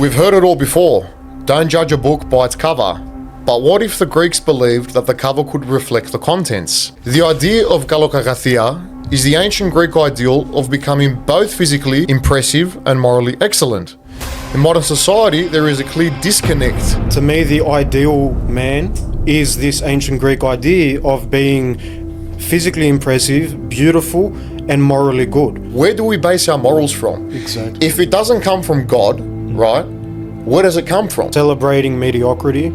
We've heard it all before. Don't judge a book by its cover. But what if the Greeks believed that the cover could reflect the contents? The idea of Kalokagathia is the ancient Greek ideal of becoming both physically impressive and morally excellent. In modern society, there is a clear disconnect. To me, the ideal man is this ancient Greek idea of being physically impressive, beautiful, and morally good. Where do we base our morals from? Exactly. If it doesn't come from God, right, where does it come from? Celebrating mediocrity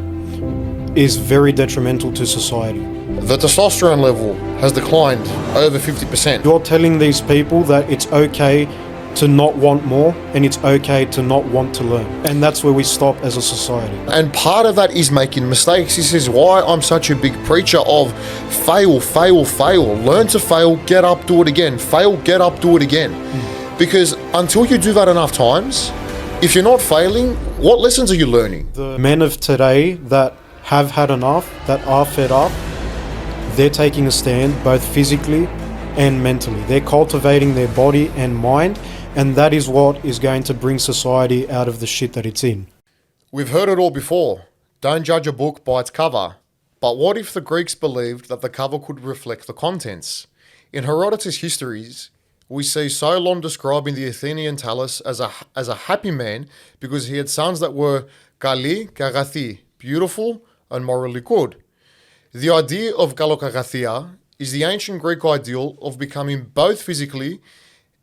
is very detrimental to society. The testosterone level has declined over 50%. You're telling these people that it's okay to not want more and it's okay to not want to learn. And that's where we stop as a society. And part of that is making mistakes. This is why I'm such a big preacher of fail, fail, fail. Learn to fail, get up, do it again. Fail, get up, do it again. Because until you do that enough times, if you're not failing, what lessons are you learning? The men of today that have had enough, that are fed up, they're taking a stand both physically and mentally. They're cultivating their body and mind, and that is what is going to bring society out of the shit that it's in. We've heard it all before. Don't judge a book by its cover. But what if the Greeks believed that the cover could reflect the contents? In Herodotus' histories, we see Solon describing the Athenian Talus as a happy man because he had sons that were Kalokagathia, beautiful and morally good. The idea of Kalokagathia is the ancient Greek ideal of becoming both physically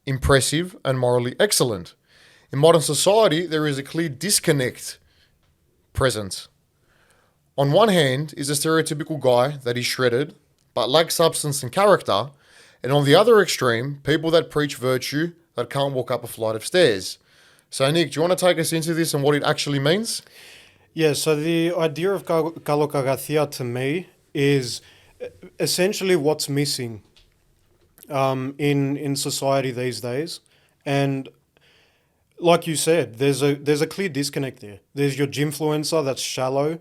impressive and morally excellent. In modern society, there is a clear disconnect present. On one hand is a stereotypical guy that is shredded but lacks substance and character, and on the other extreme, people that preach virtue that can't walk up a flight of stairs. So Nick, do you want to take us into this and what it actually means? Yeah, so the idea of Kalokagathia to me is essentially what's missing in society these days. And like you said, there's a clear disconnect there. There's your gymfluencer that's shallow.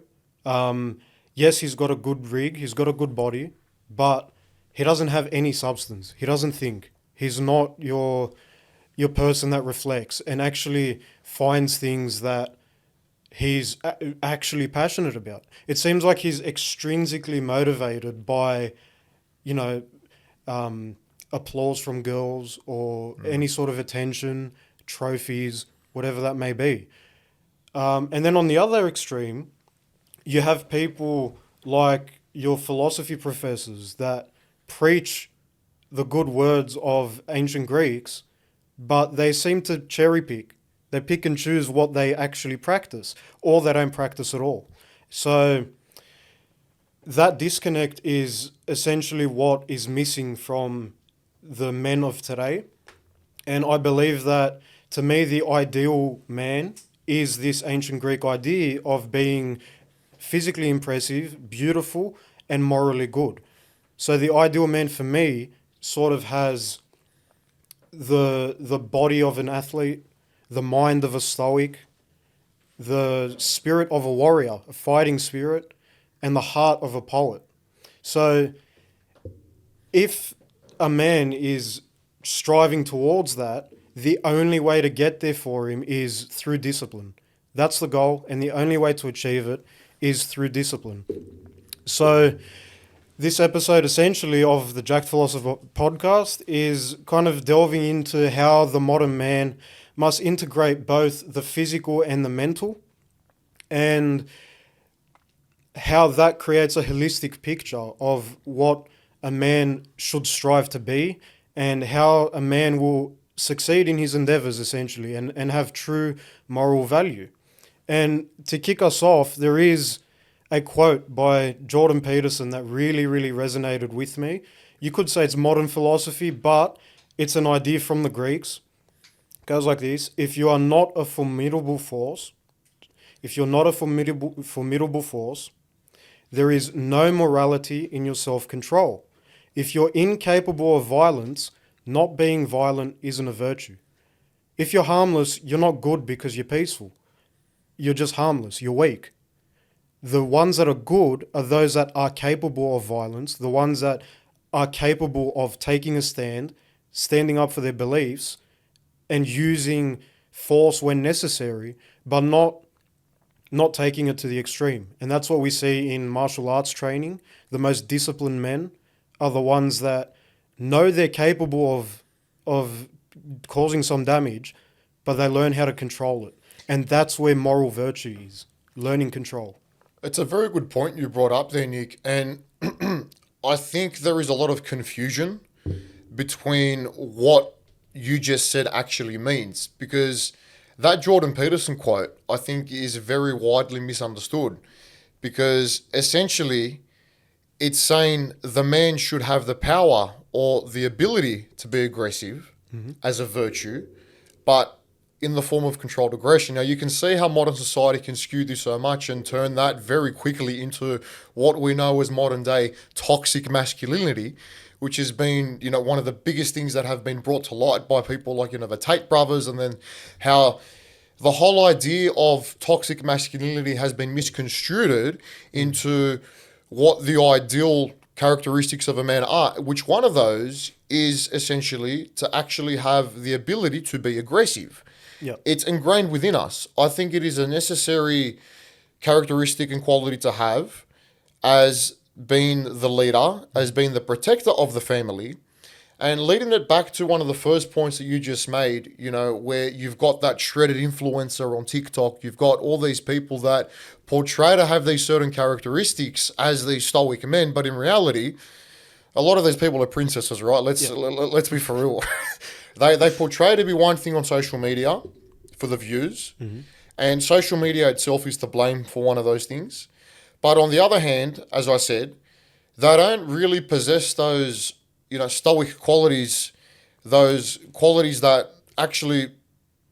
Yes, he's got a good rig, he's got a good body, but he doesn't have any substance. He doesn't think. He's not your person that reflects and actually finds things that he's actually passionate about. It seems like he's extrinsically motivated by, applause from girls or any sort of attention, trophies, whatever that may be. And then on the other extreme, you have people like your philosophy professors that preach the good words of ancient Greeks, but they seem to cherry pick. They pick and choose what they actually practice, or they don't practice at all. So that disconnect is essentially what is missing from the men of today. And I believe that, to me, the ideal man is this ancient Greek idea of being physically impressive, beautiful, and morally good. So the ideal man for me sort of has the body of an athlete, the mind of a stoic, the spirit of a warrior, a fighting spirit, and the heart of a poet. So if a man is striving towards that, the only way to get there for him is through discipline. That's the goal, and the only way to achieve it is through discipline. So this episode essentially of the Jacked Philosopher podcast is kind of delving into how the modern man must integrate both the physical and the mental, and how that creates a holistic picture of what a man should strive to be and how a man will succeed in his endeavors essentially and have true moral value. And to kick us off, there is a quote by Jordan Peterson that really, really resonated with me. You could say it's modern philosophy, but it's an idea from the Greeks. It goes like this: if you are not a formidable force, there is no morality in your self-control. If you're incapable of violence, not being violent isn't a virtue. If you're harmless, you're not good because you're peaceful. You're just harmless, you're weak. The ones that are good are those that are capable of violence, the ones that are capable of taking a stand, standing up for their beliefs, and using force when necessary, but not taking it to the extreme. And that's what we see in martial arts training. The most disciplined men are the ones that know they're capable of causing some damage, but they learn how to control it. And that's where moral virtue is, learning control. It's a very good point you brought up there, Nick. And I think there is a lot of confusion between what you just said actually means, because that Jordan Peterson quote, I think, is very widely misunderstood, because essentially it's saying the man should have the power or the ability to be aggressive as a virtue, but in the form of controlled aggression. Now, you can see how modern society can skew this so much and turn that very quickly into what we know as modern day toxic masculinity, which has been, one of the biggest things that have been brought to light by people like, the Tate brothers, and then how the whole idea of toxic masculinity has been misconstrued into what the ideal characteristics of a man are, which one of those is essentially to actually have the ability to be aggressive. Yep. It's ingrained within us. I think it is a necessary characteristic and quality to have as being the leader, as being the protector of the family. And leading it back to one of the first points that you just made, where you've got that shredded influencer on TikTok, you've got all these people that portray to have these certain characteristics as these stoic men, but in reality, a lot of these people are princesses, right? Let's be for real. They portray to be one thing on social media for the views, and social media itself is to blame for one of those things. But on the other hand, as I said, they don't really possess those, stoic qualities, those qualities that actually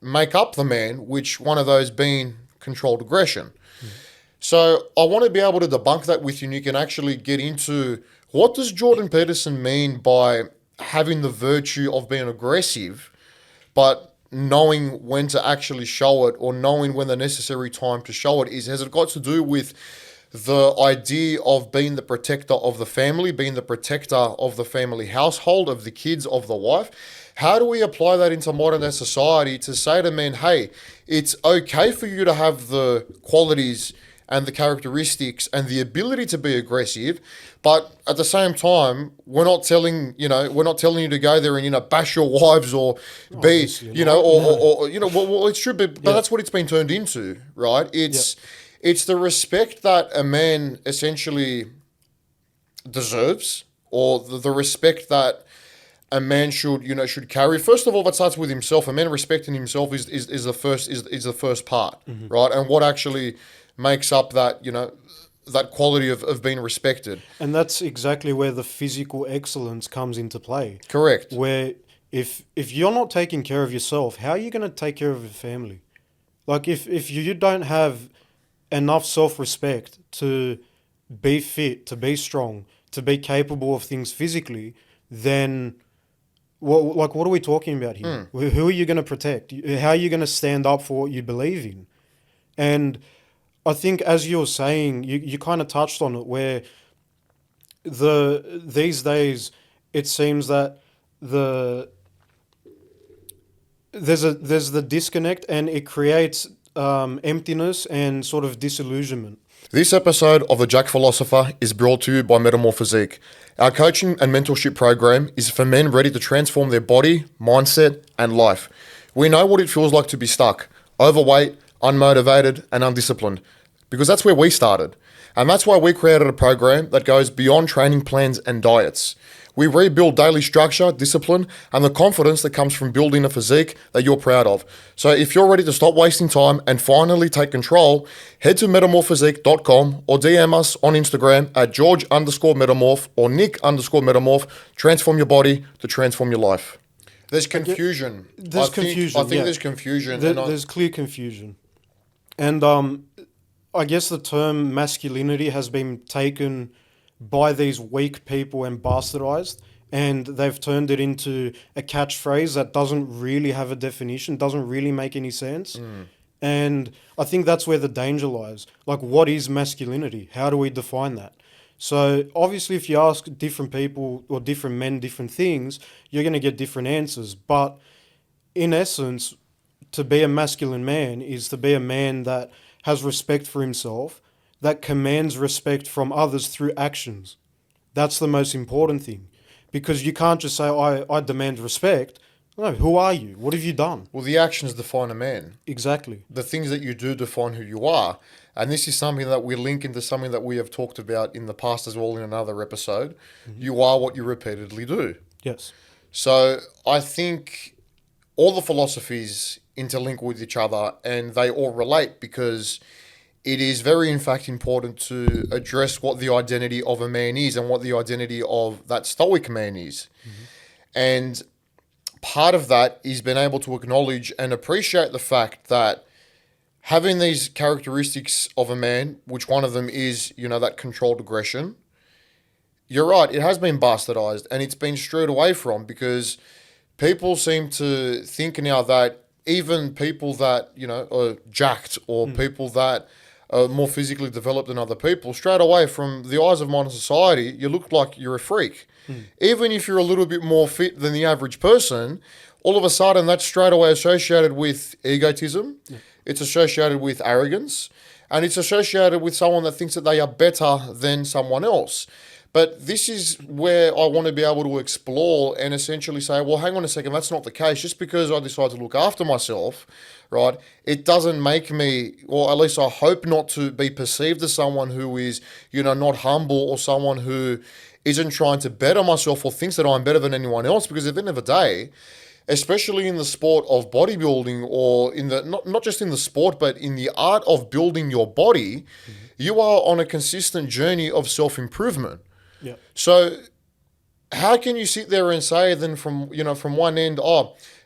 make up the man, which one of those being controlled aggression. So I want to be able to debunk that with you, Nick, and actually get into what does Jordan Peterson mean by having the virtue of being aggressive, but knowing when to actually show it, or knowing when the necessary time to show it is. Has it got to do with the idea of being the protector of the family, being the protector of the family household, of the kids, of the wife? How do we apply that into modern day society to say to men, hey, it's okay for you to have the qualities and the characteristics and the ability to be aggressive, but at the same time, we're not telling you to go there and bash your wives or be well, it's true, but that's what it's been turned into, right? It's the respect that a man essentially deserves, or the respect that a man should carry. First of all, that starts with himself. A man respecting himself is the first part, right? And what actually makes up that that quality of being respected. And that's exactly where the physical excellence comes into play. Correct. Where if you're not taking care of yourself, how are you going to take care of your family? Like if you don't have enough self-respect to be fit, to be strong, to be capable of things physically, then what are we talking about here? Who are you going to protect? How are you going to stand up for what you believe in? And I think, as you were saying, you kind of touched on it, where these days it seems that there's the disconnect, and it creates emptiness and sort of disillusionment. This episode of the Jacked Philosopher is brought to you by Metamorphysique. Our coaching and mentorship program is for men ready to transform their body, mindset, and life. We know what it feels like to be stuck, overweight, unmotivated, and undisciplined, because that's where we started. And that's why we created a program that goes beyond training plans and diets. We rebuild daily structure, discipline, and the confidence that comes from building a physique that you're proud of. So if you're ready to stop wasting time and finally take control, head to metamorphysique.com or DM us on Instagram at George_metamorph or Nick_metamorph. Transform your body to transform your life. There's confusion. I think there's confusion. There's clear confusion. And I guess the term masculinity has been taken by these weak people and bastardized, and they've turned it into a catchphrase that doesn't really have a definition, doesn't really make any sense. And I think that's where the danger lies. Like, what is masculinity? How do we define that? So obviously, if you ask different people or different men different things, you're going to get different answers. But in essence, to be a masculine man is to be a man that has respect for himself, that commands respect from others through actions. That's the most important thing. Because you can't just say, I demand respect. No, who are you? What have you done? Well, the actions define a man. Exactly. The things that you do define who you are. And this is something that we link into something that we have talked about in the past as well in another episode. You are what you repeatedly do. Yes. So I think all the philosophies interlink with each other and they all relate because it is very, in fact, important to address what the identity of a man is and what the identity of that stoic man is. And part of that is being able to acknowledge and appreciate the fact that having these characteristics of a man, which one of them is, that controlled aggression, you're right, it has been bastardized and it's been strayed away from because people seem to think now that even people that, are jacked or people that are more physically developed than other people, straight away from the eyes of modern society, you look like you're a freak. Even if you're a little bit more fit than the average person, all of a sudden that's straight away associated with egotism. It's associated with arrogance, and it's associated with someone that thinks that they are better than someone else. But this is where I want to be able to explore and essentially say, well, hang on a second, that's not the case. Just because I decide to look after myself, right, it doesn't make me, or at least I hope not to be perceived as someone who is, not humble or someone who isn't trying to better myself or thinks that I'm better than anyone else. Because at the end of the day, especially in the sport of bodybuilding or in the, not just in the sport, but in the art of building your body, you are on a consistent journey of self-improvement. Yeah. So how can you sit there and say then from one end,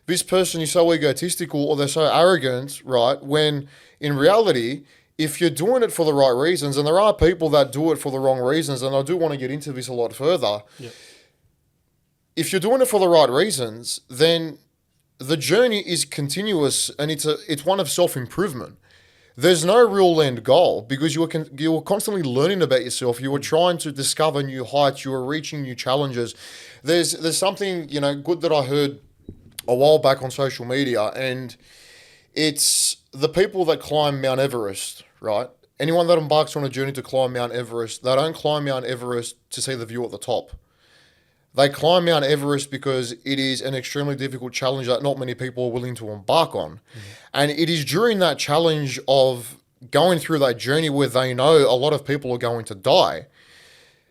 this person is so egotistical or they're so arrogant, right? When in reality, if you're doing it for the right reasons, and there are people that do it for the wrong reasons, and I do want to get into this a lot further. Yeah. If you're doing it for the right reasons, then the journey is continuous and it's one of self-improvement. There's no real end goal because you are constantly learning about yourself. You are trying to discover new heights. You are reaching new challenges. There's something, good that I heard a while back on social media, and it's the people that climb Mount Everest, right? Anyone that embarks on a journey to climb Mount Everest, they don't climb Mount Everest to see the view at the top. They climb Mount Everest because it is an extremely difficult challenge that not many people are willing to embark on. And it is during that challenge of going through that journey where they know a lot of people are going to die.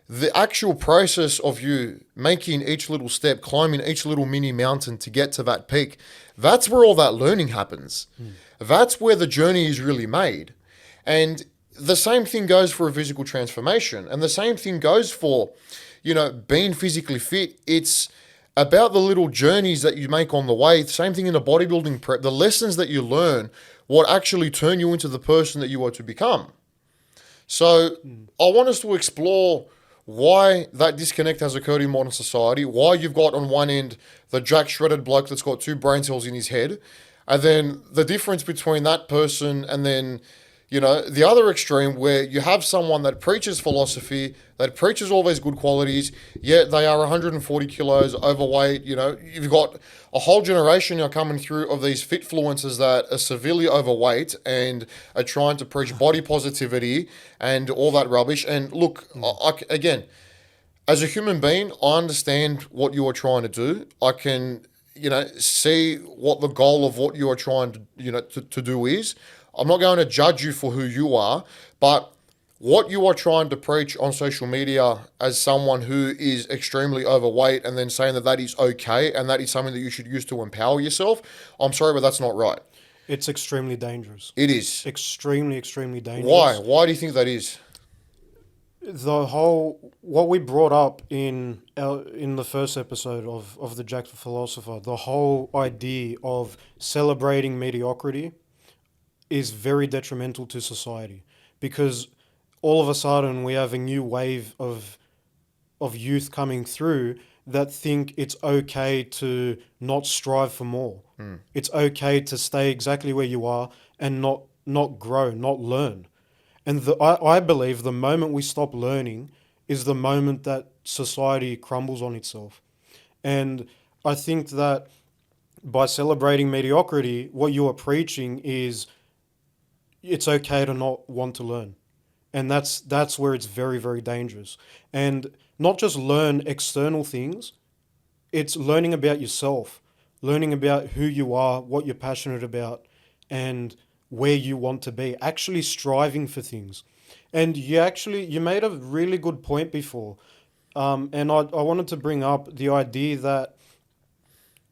The actual process of you making each little step, climbing each little mini mountain to get to that peak, that's where all that learning happens. That's where the journey is really made. And the same thing goes for a physical transformation. And the same thing goes for, being physically fit. It's about the little journeys that you make on the way. Same thing in a bodybuilding prep. The lessons that you learn, what actually turn you into the person that you are to become. So I want us to explore why that disconnect has occurred in modern society, why you've got on one end the jack shredded bloke that's got 2 brain cells in his head, and then the difference between that person and then, the other extreme where you have someone that preaches philosophy, that preaches all these good qualities, yet they are 140 kilos overweight. You've got a whole generation now coming through of these fitfluencers that are severely overweight and are trying to preach body positivity and all that rubbish. And look, again, as a human being, I understand what you are trying to do. I can, see what the goal of what you are trying to do is. I'm not going to judge you for who you are, but what you are trying to preach on social media as someone who is extremely overweight and then saying that is okay and that is something that you should use to empower yourself, I'm sorry, but that's not right. It's extremely dangerous. It is. Extremely, extremely dangerous. Why? Why do you think that is? What we brought up in the first episode of the Jacked Philosopher, the whole idea of celebrating mediocrity is very detrimental to society because all of a sudden we have a new wave of youth coming through that think it's okay to not strive for more. It's okay to stay exactly where you are and not grow, not learn. And I believe the moment we stop learning is the moment that society crumbles on itself. And I think that by celebrating mediocrity, what you are preaching is it's okay to not want to learn. And that's where it's very, very dangerous. And not just learn external things, it's learning about yourself, learning about who you are, what you're passionate about, and where you want to be, actually striving for things. And you made a really good point before. And I wanted to bring up the idea that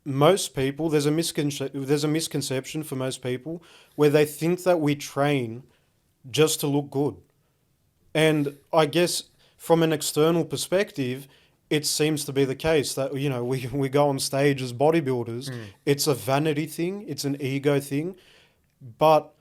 most people, there's a misconception for most people where they think that we train just to look good. And I guess from an external perspective, it seems to be the case that, we go on stage as bodybuilders. It's a vanity thing, it's an ego thing. But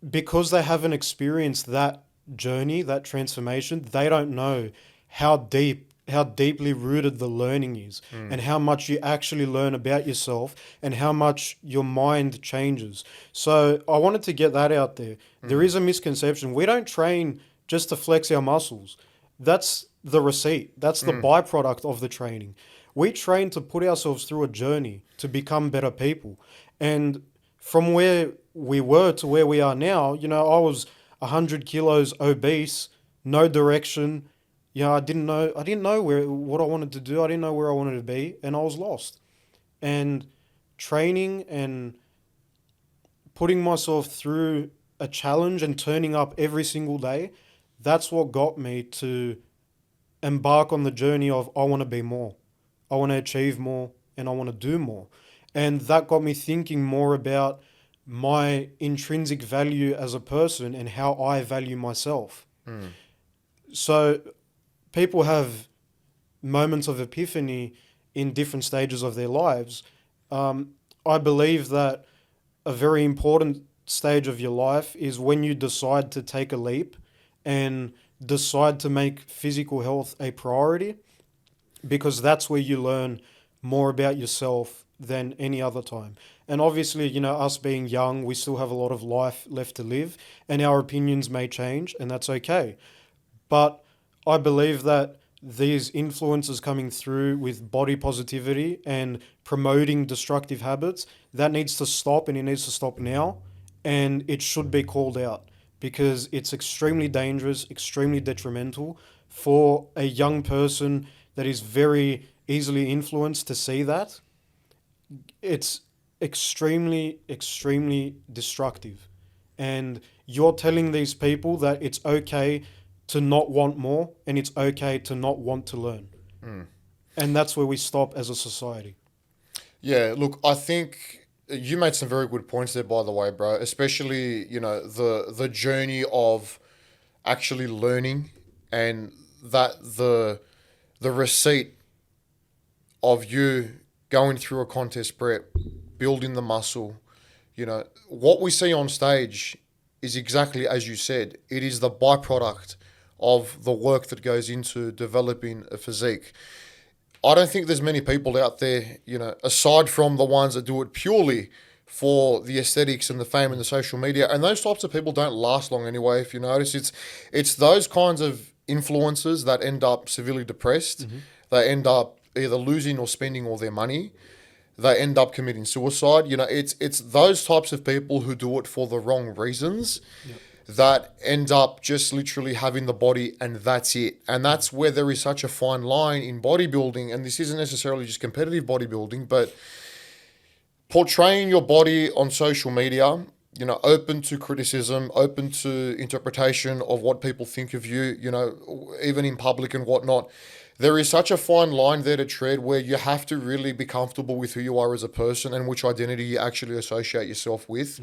because they haven't experienced that journey, that transformation, they don't know how deeply rooted the learning is, and how much you actually learn about yourself, and how much your mind changes. So I wanted to get that out there. There is a misconception. We don't train just to flex our muscles. That's the receipt. That's the byproduct of the training. We train to put ourselves through a journey to become better people. And from where we were to where we are now, I was 100 kilos obese, no direction. I didn't know what I wanted to do. I didn't know where I wanted to be, and I was lost. And training and putting myself through a challenge and turning up every single day, that's what got me to embark on the journey of I want to be more. I want to achieve more, and I want to do more. And that got me thinking more about my intrinsic value as a person and how I value myself. So people have moments of epiphany in different stages of their lives. I believe that a very important stage of your life is when you decide to take a leap and decide to make physical health a priority, because that's where you learn more about yourself than any other time. And obviously, us being young, we still have a lot of life left to live, and our opinions may change, and that's okay. But I believe that these influences coming through with body positivity and promoting destructive habits, that needs to stop, and it needs to stop now, and it should be called out, because it's extremely dangerous, extremely detrimental for a young person that is very easily influenced to see that. It's extremely, extremely destructive. And you're telling these people that it's okay to not want more, and it's okay to not want to learn. And that's where we stop as a society. Yeah, look, I think you made some very good points there, by the way, bro. Especially, the journey of actually learning, and that the receipt of you going through a contest prep, building the muscle. What we see on stage is exactly as you said. It is the byproduct of the work that goes into developing a physique. I don't think there's many people out there, aside from the ones that do it purely for the aesthetics and the fame and the social media. And those types of people don't last long anyway. If you notice, it's those kinds of influencers that end up severely depressed. They end up either losing or spending all their money. They end up committing suicide. It's those types of people who do it for the wrong reasons. That end up just literally having the body, and that's it. And that's where there is such a fine line in bodybuilding. And this isn't necessarily just competitive bodybuilding, but portraying your body on social media, open to criticism, open to interpretation of what people think of you, even in public and whatnot. There is such a fine line there to tread, where you have to really be comfortable with who you are as a person and which identity you actually associate yourself with.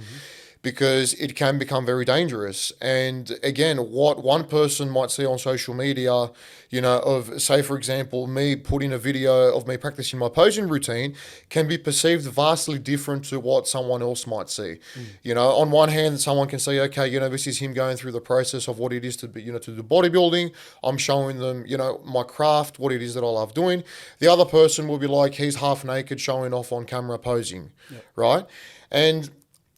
Because it can become very dangerous. And again, what one person might see on social media, of, say, for example, me putting a video of me practicing my posing routine, can be perceived vastly different to what someone else might see. On one hand, someone can say, okay, this is him going through the process of what it is to be, to do bodybuilding. I'm showing them, my craft, what it is that I love doing. The other person will be like, he's half naked showing off on camera posing, right? And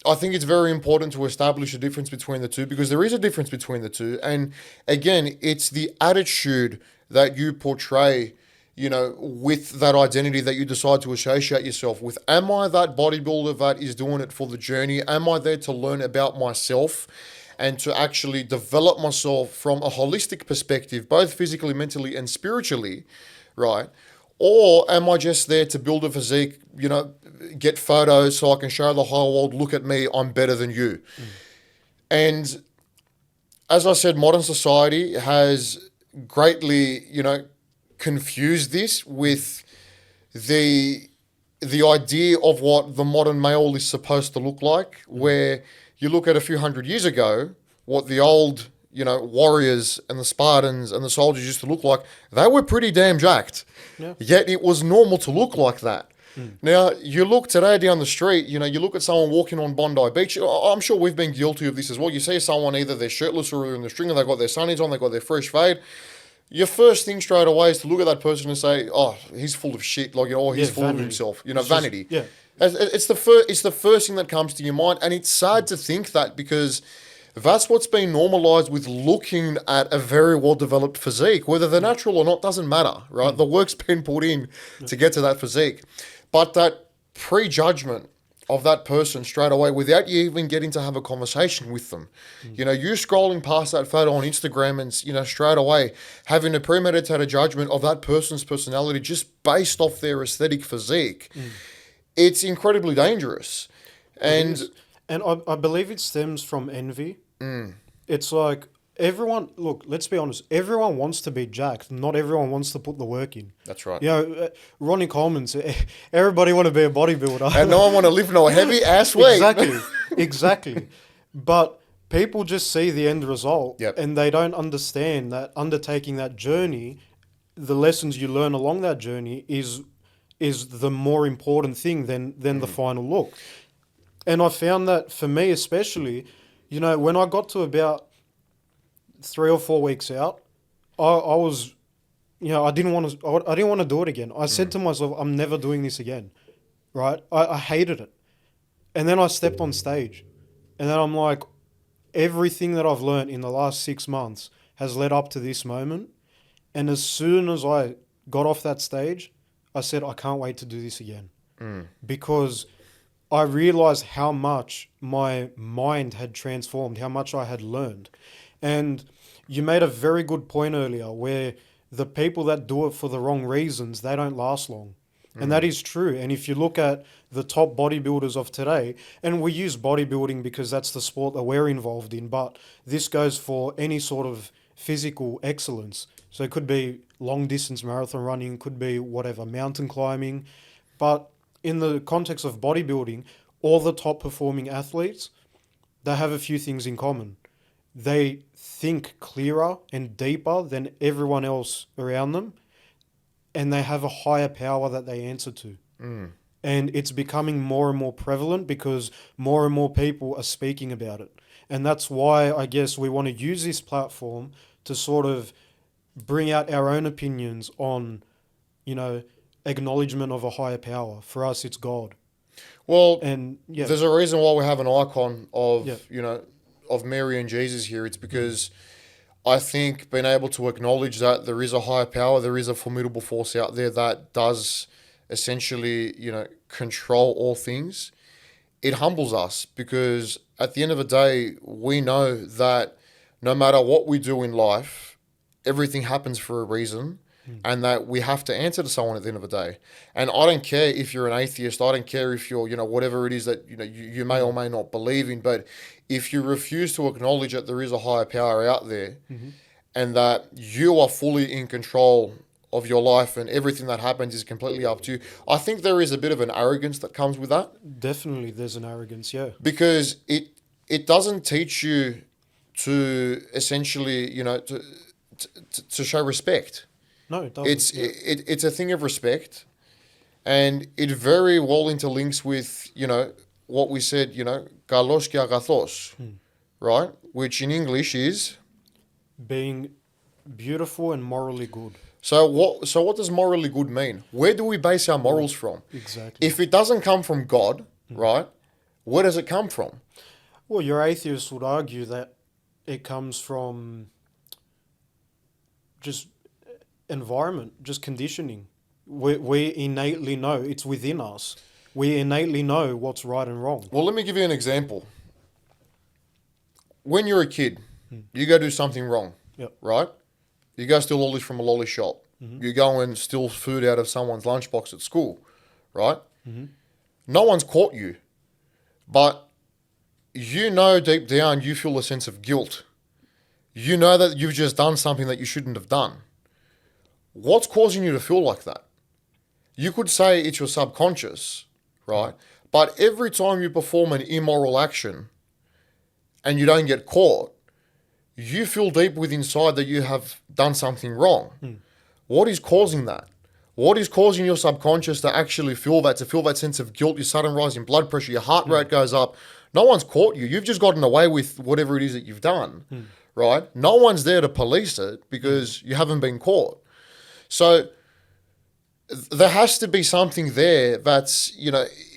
I think it's very important to establish a difference between the two, because there is a difference between the two. And again, it's the attitude that you portray, with that identity that you decide to associate yourself with. Am I that bodybuilder that is doing it for the journey? Am I there to learn about myself and to actually develop myself from a holistic perspective, both physically, mentally, and spiritually, right? Or am I just there to build a physique, get photos so I can show the whole world, look at me, I'm better than you? And as I said, modern society has greatly, confused this with the idea of what the modern male is supposed to look like, where you look at a few hundred years ago, what the old, warriors and the Spartans and the soldiers used to look like, they were pretty damn jacked. Yeah. Yet it was normal to look like that. Now, you look today down the street, you look at someone walking on Bondi Beach. I'm sure we've been guilty of this as well. You see someone, either they're shirtless or they're in the string, and they've got their sunnies on, they've got their fresh fade. Your first thing straight away is to look at that person and say, oh, he's full of shit, or he's full vanity. of himself, It's vanity. just- It's the first thing that comes to your mind, and it's sad to think that, because that's what's been normalized with looking at a very well-developed physique. Whether they're natural or not doesn't matter, right? The work's been put in to get to that physique. But that prejudgment of that person straight away, without you even getting to have a conversation with them. You scrolling past that photo on Instagram and, straight away having a premeditated judgment of that person's personality just based off their aesthetic physique. It's incredibly dangerous. And I believe it stems from envy. It's like everyone, look, let's be honest, everyone wants to be jacked. Not everyone wants to put the work in. that's right. Ronnie Coleman said, everybody want to be a bodybuilder. And no one want to lift no heavy ass weight. Exactly. But people just see the end result, Yep. and they don't understand that undertaking that journey, the lessons you learn along that journey is the more important thing than the final look. And I found that for me especially, when I got to about 3 or 4 weeks out, I was, I didn't want to do it again. I said to myself, I'm never doing this again, right? I hated it. And then I stepped on stage, and then I'm like, everything that I've learned in the last 6 months has led up to this moment. And as soon as I got off that stage, I said, I can't wait to do this again. Because I realized how much my mind had transformed, how much I had learned. And you made a very good point earlier, where the people that do it for the wrong reasons, they don't last long. And that is true. And if you look at the top bodybuilders of today, and we use bodybuilding because that's the sport that we're involved in, but this goes for any sort of physical excellence. So it could be long distance marathon running, could be whatever, mountain climbing. But in the context of bodybuilding, all the top performing athletes, they have a few things in common. They think clearer and deeper than everyone else around them, and they have a higher power that they answer to. And it's becoming more and more prevalent because more and more people are speaking about it. And that's why I guess we want to use this platform to sort of bring out our own opinions on, acknowledgement of a higher power. For us, it's God. Well, And there's a reason why we have an icon of, of Mary and Jesus here. It's because I think being able to acknowledge that there is a higher power, there is a formidable force out there that does essentially, control all things, it humbles us, because at the end of the day, we know that no matter what we do in life, everything happens for a reason. And that we have to answer to someone at the end of the day. And I don't care if you're an atheist. I don't care if you're, whatever it is that, you may or may not believe in. But if you refuse to acknowledge that there is a higher power out there, and that you are fully in control of your life and everything that happens is completely up to you, I think there is a bit of an arrogance that comes with that. Definitely there's an arrogance, yeah. Because it doesn't teach you to essentially, to show respect. No, it doesn't. It's a thing of respect, and it very well interlinks with, what we said, Kalokagathia, right? Which in English is Being beautiful and morally good. so what does morally good mean? Where do we base our morals from? Exactly. If it doesn't come from God, right? Where does it come from? Well, your atheist would argue that it comes from just environment, just conditioning. We innately know it's within us. We innately know what's right and wrong. Well, let me give you an example. When you're a kid, you go do something wrong, Yep. right? You go steal lollies from a lolly shop. You go and steal food out of someone's lunchbox at school, right? No one's caught you, but you know deep down you feel a sense of guilt. You know that you've just done something that you shouldn't have done. What's causing you to feel like that? You could say it's your subconscious, right? But every time you perform an immoral action and you don't get caught, you feel deep within inside that you have done something wrong. What is causing that? What is causing your subconscious to actually feel that, sense of guilt, your sudden rise in blood pressure, your heart rate goes up? No one's caught you. You've just gotten away with whatever it is that you've done, right? No one's there to police it because you haven't been caught. So there has to be something there that's,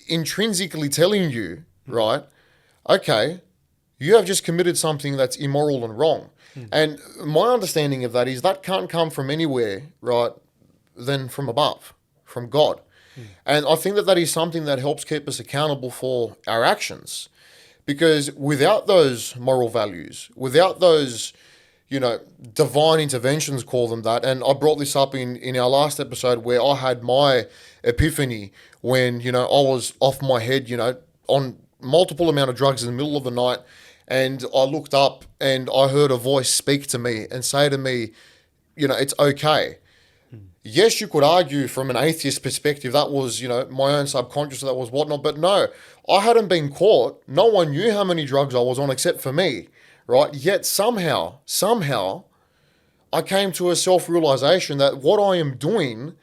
intrinsically telling you, right, okay, you have just committed something that's immoral and wrong. And my understanding of that is that can't come from anywhere, right, than from above, from God. And I think that is something that helps keep us accountable for our actions. Because without those moral values, without those, divine interventions, call them that. And I brought this up in our last episode where I had my epiphany when, I was off my head, on multiple amount of drugs in the middle of the night. And I looked up and I heard a voice speak to me and say to me, it's okay. Yes, you could argue from an atheist perspective that was, my own subconscious, that was whatnot. But no, I hadn't been caught. No one knew how many drugs I was on except for me, right? Yet somehow, I came to a self-realization that what I am doing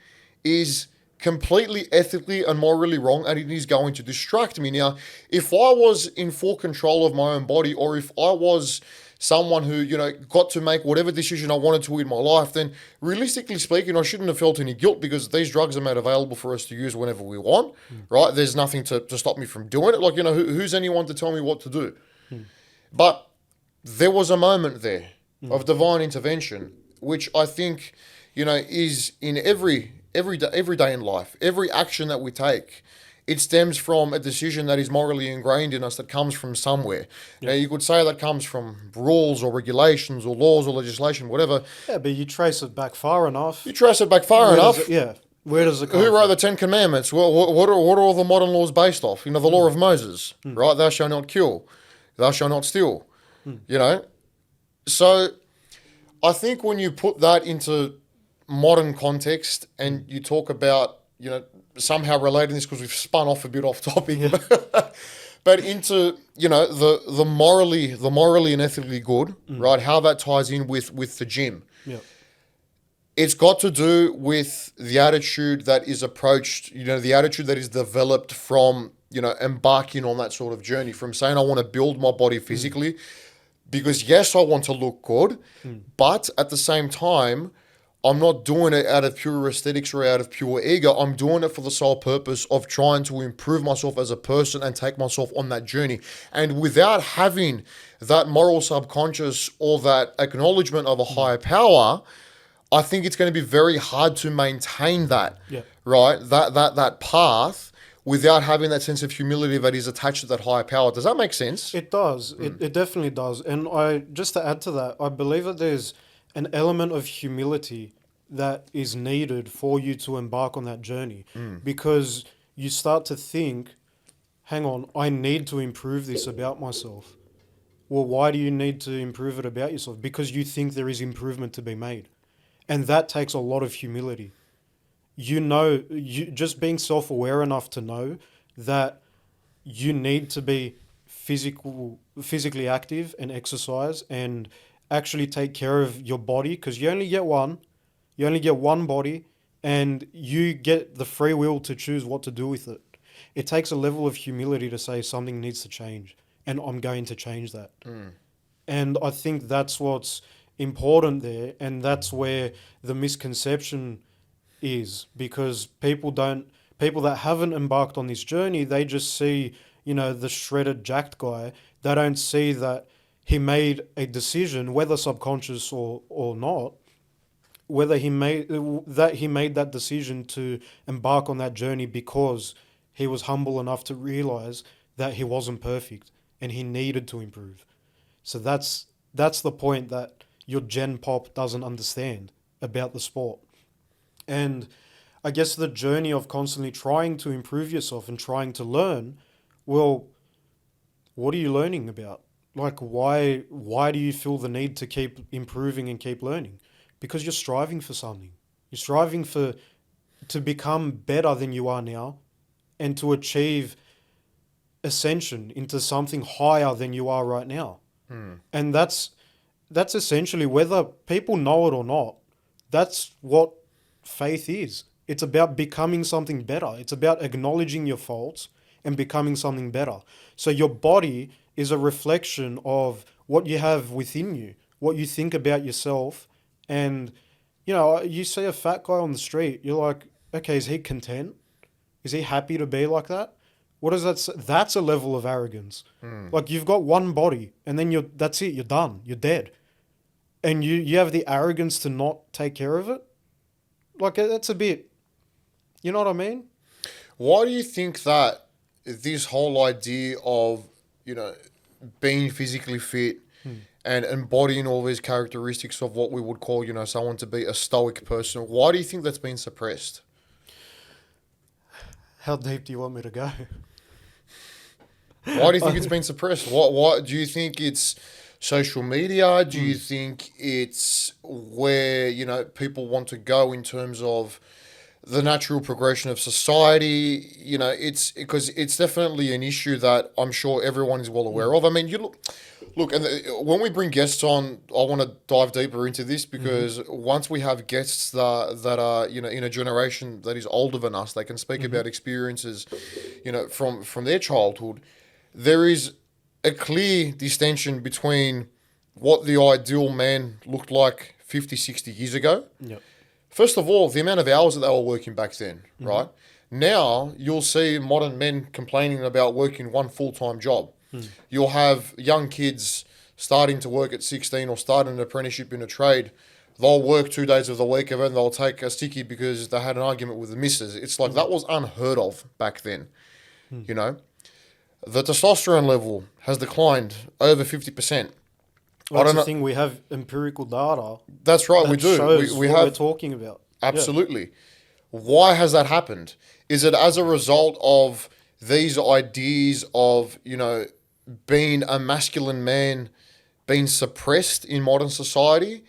is completely ethically and morally wrong, and it is going to distract me. Now, if I was in full control of my own body, or if I was someone who, got to make whatever decision I wanted to in my life, then realistically speaking, I shouldn't have felt any guilt because these drugs are made available for us to use whenever we want, right? There's nothing to stop me from doing it. Like, who's anyone to tell me what to do? But there was a moment there of divine intervention, which I think, is in every day in life, every action that we take. It stems from a decision that is morally ingrained in us that comes from somewhere. Now, you could say that comes from rules or regulations or laws or legislation, whatever. Yeah, but you trace it back far enough. You trace it back far enough. Where does it come Who wrote from? the Ten Commandments? Well, what are all the modern laws based off? The law of Moses, right? Thou shalt not kill. Thou shalt not steal. So I think when you put that into modern context and you talk about, somehow relating this because we've spun off a bit off topic, but into, the morally and ethically good, right? How that ties in with the gym. Yeah. It's got to do with the attitude that is approached, the attitude that is developed from, embarking on that sort of journey, from saying I want to build my body physically because yes, I want to look good, but at the same time, I'm not doing it out of pure aesthetics or out of pure ego. I'm doing it for the sole purpose of trying to improve myself as a person and take myself on that journey. And without having that moral subconscious or that acknowledgement of a higher power, I think it's going to be very hard to maintain that, right? That path without having that sense of humility that is attached to that higher power. Does that make sense? It does. It definitely does. And just to add to that, I believe that there's an element of humility that is needed for you to embark on that journey, because you start to think, hang on, I need to improve this about myself. Well, why do you need to improve it about yourself? Because you think there is improvement to be made. And that takes a lot of humility. You just being self-aware enough to know that you need to be physically active and exercise and actually take care of your body, because you only get one. You only get one body, and you get the free will to choose what to do with it. It takes a level of humility to say something needs to change, and I'm going to change that. And I think that's what's important there, and that's where the misconception is, because people that haven't embarked on this journey, they just see, the shredded, jacked guy. They don't see that he made a decision, whether subconscious or not, whether he made that decision to embark on that journey because he was humble enough to realize that he wasn't perfect and he needed to improve. So that's the point that your Gen Pop doesn't understand about the sport. And I guess the journey of constantly trying to improve yourself and trying to learn, well, what are you learning about? Like why do you feel the need to keep improving and keep learning? Because you're striving for something. You're striving for to become better than you are now and to achieve ascension into something higher than you are right now. And that's essentially, whether people know it or not, that's what faith is. It's about becoming something better. It's about acknowledging your faults and becoming something better. So your body is a reflection of what you have within you, what you think about yourself. And, you see a fat guy on the street, you're like, okay, is he content? Is he happy to be like that? What is that? That's a level of arrogance. Like, you've got one body and then that's it. You're done. You're dead. And you have the arrogance to not take care of it. Like, that's a bit, you know what I mean? Why do you think that this whole idea of, being physically fit and embodying all these characteristics of what we would call, someone to be a stoic person, why do you think that's been suppressed? How deep do you want me to go? Why do you think it's been suppressed? What do you think it's social media? Do you think it's where, people want to go in terms of the natural progression of society? It's because it's definitely an issue that I'm sure everyone is well aware of. I mean, look, and when we bring guests on, I want to dive deeper into this because once we have guests that are, in a generation that is older than us, they can speak about experiences, from their childhood. There is a clear distinction between what the ideal man looked like 50, 60 years ago. Yep. First of all, the amount of hours that they were working back then, right? Now, you'll see modern men complaining about working one full-time job. You'll have young kids starting to work at 16 or starting an apprenticeship in a trade. They'll work 2 days of the week and then they'll take a stickie because they had an argument with the missus. It's like that was unheard of back then, The testosterone level has declined over 50%. Well, that's the thing. We have empirical data. That's right, That we do. shows We what have we're talking about. absolutely. Why has that happened? Is it as a result of these ideas of, being a masculine man being suppressed in modern society?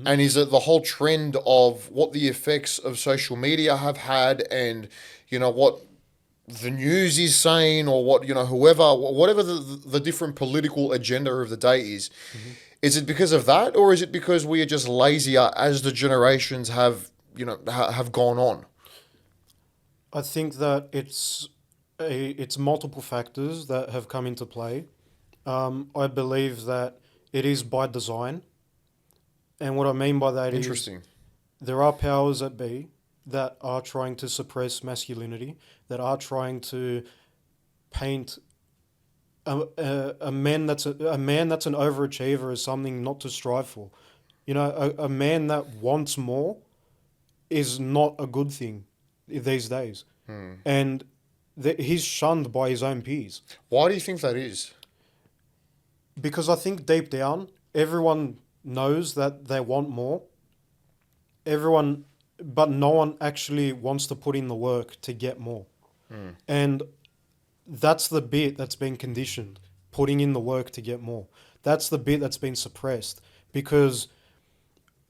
And is it the whole trend of what the effects of social media have had and, what the news is saying or what, whatever the different political agenda of the day is? Is it because of that, or is it because we are just lazier as the generations have, have gone on? I think that it's multiple factors that have come into play. I believe that it is by design. And what I mean by that is Interesting. there are powers that be that are trying to suppress masculinity, that are trying to paint a man that's an overachiever as something not to strive for. A man that wants more is not a good thing these days. And he's shunned by his own peers. Why do you think that is? Because I think deep down, everyone knows that they want more. But no one actually wants to put in the work to get more. And that's the bit that's been conditioned, putting in the work to get more. That's the bit that's been suppressed. Because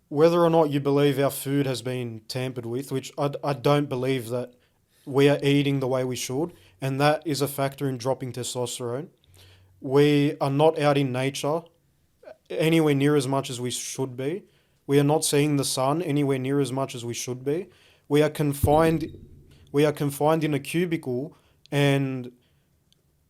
whether or not you believe our food has been tampered with, which I don't believe that we are eating the way we should, and that is a factor in dropping testosterone. We are not out in nature anywhere near as much as we should be. We are not seeing the sun anywhere near as much as we should be. We are confined in a cubicle, and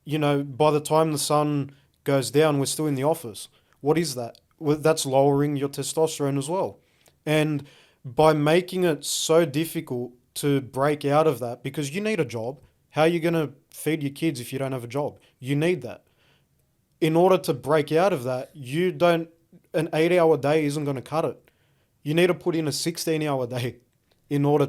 by the time the sun goes down, we're still in the office. What is that? Well, that's lowering your testosterone as well. And by making it so difficult to break out of that, because you need a job. How are you going to feed your kids if you don't have a job? You need that. In order to break out of that, an 8-hour day isn't going to cut it. You need to put in a 16-hour day in order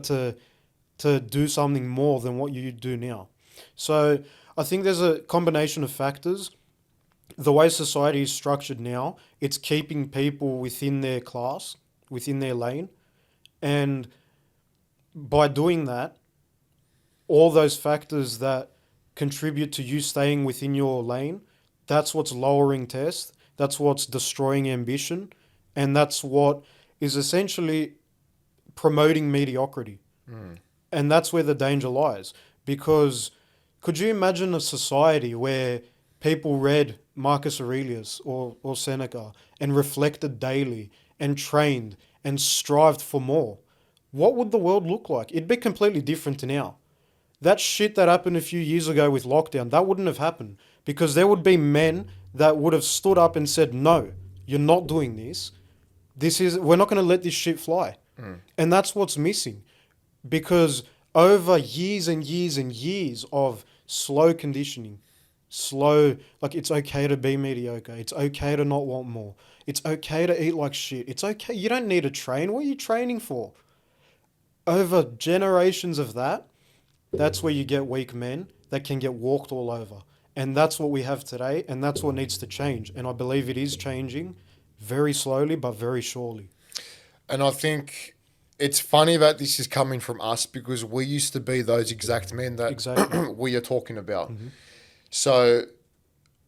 to do something more than what you do now. So I think there's a combination of factors. The way society is structured now, it's keeping people within their class, within their lane. And by doing that, all those factors that contribute to you staying within your lane, that's what's lowering test, that's what's destroying ambition, and that's what is essentially promoting mediocrity. And that's where the danger lies. Because could you imagine a society where people read Marcus Aurelius or Seneca and reflected daily and trained and strived for more? What would the world look like? It'd be completely different to now. That shit that happened a few years ago with lockdown, that wouldn't have happened because there would be men that would have stood up and said, no, you're not doing this. We're not going to let this shit fly. And that's what's missing because over years and years and years of slow conditioning, like it's okay to be mediocre. It's okay to not want more. It's okay to eat like shit. It's okay. You don't need to train. What are you training for? Over generations of that, that's where you get weak men that can get walked all over. And that's what we have today, and that's what needs to change. And I believe it is changing very slowly, but very surely. And I think it's funny that this is coming from us because we used to be those exact men that Exactly. we are talking about. So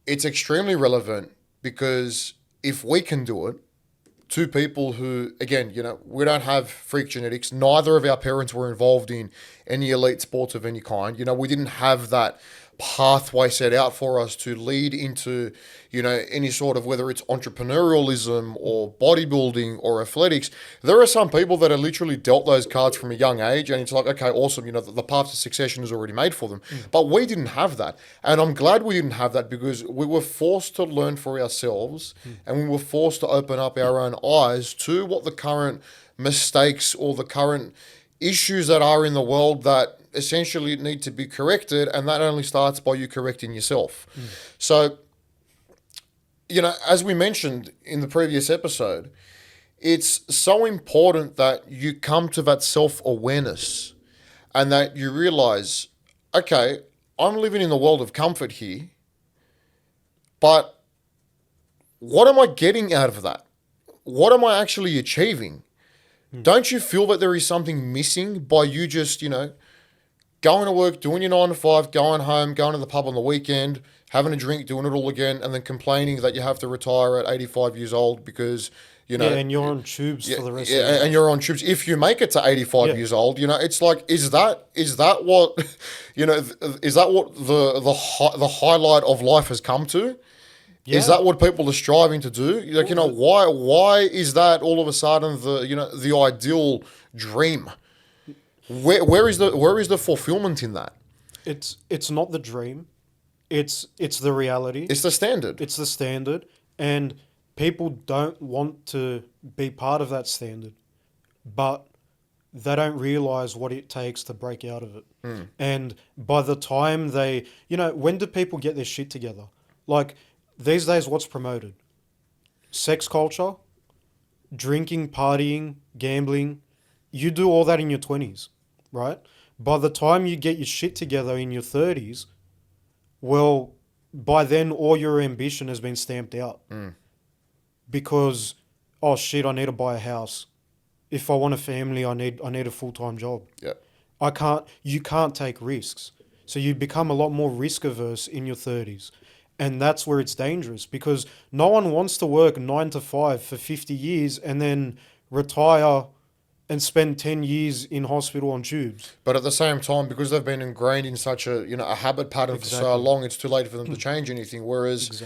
it's extremely relevant because if we can do it, two people who, again, we don't have freak genetics. Neither of our parents were involved in any elite sports of any kind. We didn't have that pathway set out for us to lead into, any sort of, whether it's entrepreneurialism or bodybuilding or athletics. There are some people that are literally dealt those cards from a young age and it's like, okay, awesome. The path to succession is already made for them. But we didn't have that. And I'm glad we didn't have that because we were forced to learn for ourselves and we were forced to open up our own eyes to what the current mistakes or the current issues that are in the world that essentially need to be corrected, and that only starts by you correcting yourself. So, as we mentioned in the previous episode, it's so important that you come to that self-awareness and that you realize, okay, I'm living in the world of comfort here, but what am I getting out of that? What am I actually achieving? Don't you feel that there is something missing by you just, going to work, doing your 9 to 5, going home, going to the pub on the weekend, having a drink, doing it all again, and then complaining that you have to retire at 85 years old because, and you're on tubes for the rest of your life. And you're on tubes. If you make it to 85 years old, it's like, is that what, is that what the highlight of life has come to? Yeah. Is that what people are striving to do? Like, why is that all of a sudden the ideal dream? Where is the fulfillment in that? It's not the dream. It's the reality. It's the standard. It's the standard. And people don't want to be part of that standard. But they don't realize what it takes to break out of it. And by the time they, when do people get their shit together? Like, these days, what's promoted? Sex culture, drinking, partying, gambling. You do all that in your 20s, right? By the time you get your shit together in your 30s, well, by then all your ambition has been stamped out. Because, oh shit, I need to buy a house. If I want a family, I need a full-time job. Yeah. You can't take risks. So you become a lot more risk averse in your 30s. And that's where it's dangerous because no one wants to work 9 to 5 for 50 years and then retire and spend 10 years in hospital on tubes. But at the same time, because they've been ingrained in such a habit pattern for so long, it's too late for them to change anything. Whereas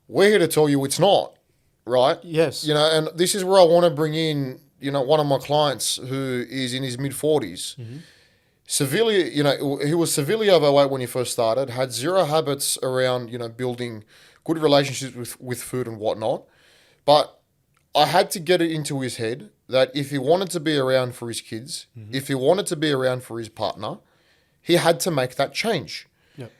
we're here to tell you it's not, right? Yes. And this is where I want to bring in, one of my clients who is in his mid-40s. Severely, he was severely overweight when he first started, had zero habits around, building good relationships with food and whatnot. But I had to get it into his head that if he wanted to be around for his kids, if he wanted to be around for his partner, he had to make that change. Yep.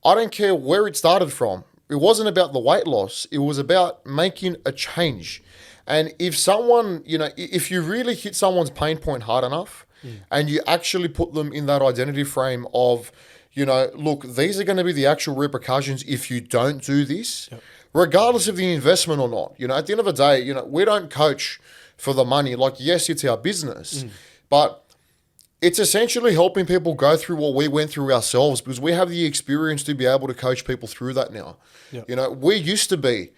I don't care where it started from. It wasn't about the weight loss. It was about making a change. And if someone, if you really hit someone's pain point hard enough and you actually put them in that identity frame of, look, these are going to be the actual repercussions if you don't do this, regardless of the investment or not. At the end of the day, we don't coach for the money. Like, yes, it's our business, but it's essentially helping people go through what we went through ourselves because we have the experience to be able to coach people through that now. We used to be,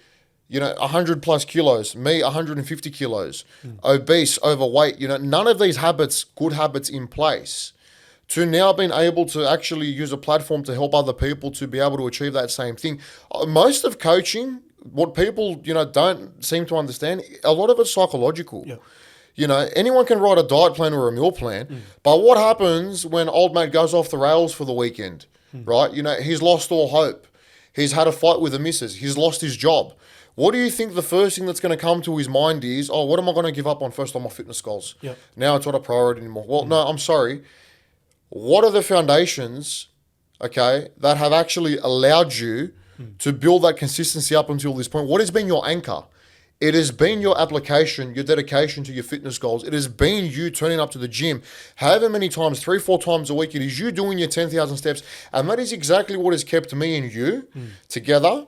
100 plus kilos, me 150 kilos, obese, overweight, none of these habits, good habits in place, to now being able to actually use a platform to help other people to be able to achieve that same thing. Most of coaching, what people, don't seem to understand, a lot of it's psychological. Anyone can write a diet plan or a meal plan, but what happens when old mate goes off the rails for the weekend, right? He's lost all hope. He's had a fight with the missus. He's lost his job. What do you think the first thing that's going to come to his mind is, what am I going to give up on first on my fitness goals? Now it's not a priority anymore. Well, no, I'm sorry. What are the foundations, okay, that have actually allowed you to build that consistency up until this point? What has been your anchor? It has been your application, your dedication to your fitness goals. It has been you turning up to the gym however many times, 3-4 times a week. It is you doing your 10,000 steps. And that is exactly what has kept me and you together